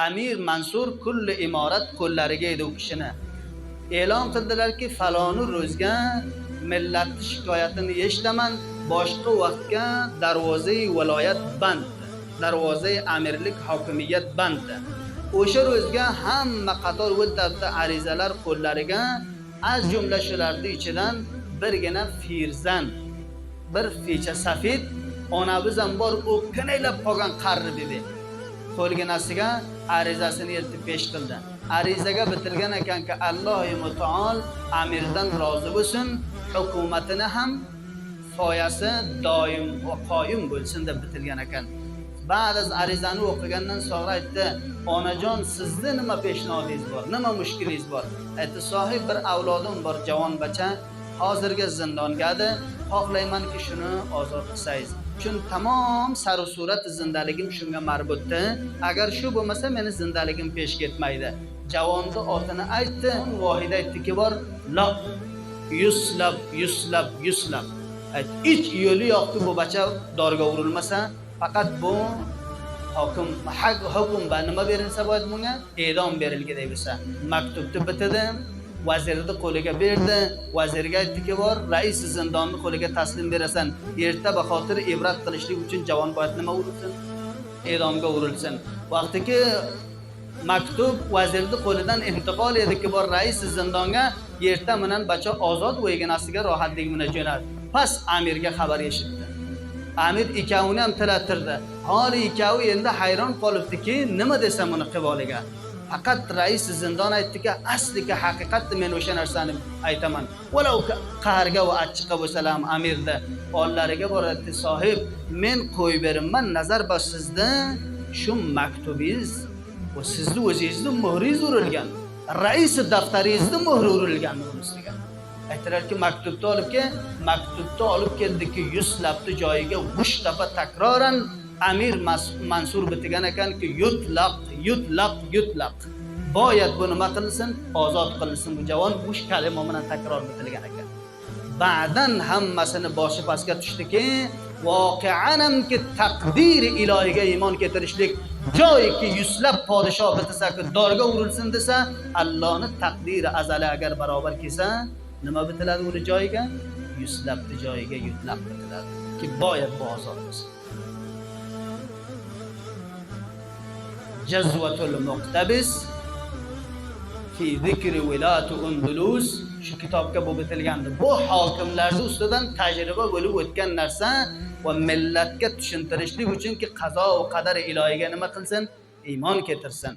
Amir Mansur kulli imorat qo'llariga edi u kishini. E'lon qildilarki, faloni ro'zga millatning shikoyatini eshitaman, boshqa vaqtga darvozai viloyat band, darvozai amirlik hokimiyat band. O'sha ro'zga hamma qator o'tadi arizalar qo'llariga, az jumla shularning ichidan birgina Firzan, bir fecha safid onaviz ham bor, u kinaylab qolgan qarri bibi qo'lginasiga arizasini eltib pesh qildi. Arizaga bitilgan ekanki, Allohi mutaol amirdan rozi bo'lsin, hukumatini ham soyasi doim va qoyim bo'lsin deb bitilgan ekan. Ba'd arizani o'qigandan so'ng aytdi, onajon, sizni nima peshnodingiz bor, nima mushkilingiz bor? Aytdi, sohib bir avlodim bor, javon bacha, hozirga zindongadi, xohlaymanki shuni ozod qilsangiz. Chun tamom saru surat zindaligim shunga marbutdi. Agar shu bo'lmasa meni zindaligim pesh ketmaydi. Javonning otini aytdi, vohida aytdiki bor, la yuslab yuslab yuslab. Aytdi, ich yo'li yo'qki bu bacha dorga urilmasa, faqat bu hukum nima berilsa bo'ladi bunga? E'dom berilgidek bo'lsa. Maktubni bitadi, vazirni qo'liga berdi. Vazirga aytdiki bor, rais zindonni qo'liga taslim berasan. Erta baxotir ibrat qilishlik uchun javon boyat nima urilsin? E'domga urilsin. Vaqtiki maktub vazirni qo'lidan intiqol ediki bor, rais zindonga erta bilan bacha ozod o'yginasiga rohatlik bilan jo'nadi. Pas amirga xabar eshitdi. Amir ikkovini ham tilatirdi. Holi ikkovi endi hayron qolibdiki, nima desam uni qiboliga. Faqat rais zindon aytdiki, aslika haqiqatni men o'sha narsani aytaman. Walau qaharga va achchiqqa bo'lsa ham amirda ollariga boradi, sohib, men qo'yib berimman nazar bas sizda shu maktubingiz va sizni o'zingizning muhringiz urilgan. Rais daftaringizni muhri urilgan ustiga. Aytdilarki, maktubni olib keldiki, yuslabni joyiga mushtaba takroran Amir Mansur bitigan ekanki, yutlaq. Boyat bu nima qilsin? Ozod qilinsin bu javon. Bu kalima bilan takror bitilgan ekan. Ba'dan hammasini boshi pastga tushdiki, voqeanamki taqdiri ilohiga iymon keltirishlik joyiki yuslab podshoh bitisaki dorga urilsin desa, Allohning taqdiri azali agar barobar kelsa, nima bitiladi uni joyiga? Yuslabni joyiga yutlab bitiladi. Ki boyat bu ozod bo'lsin. Jazvatul Muqtabis fi zikri vilayat Undulus shu kitobga bu bitilgandi. Bu hokimlarning ustidan tajriba bo'lib o'tgan narsa va millatga tushuntirishlik uchunki qazo va qadar ilohiga nima qilsin? Iymon keltirsin.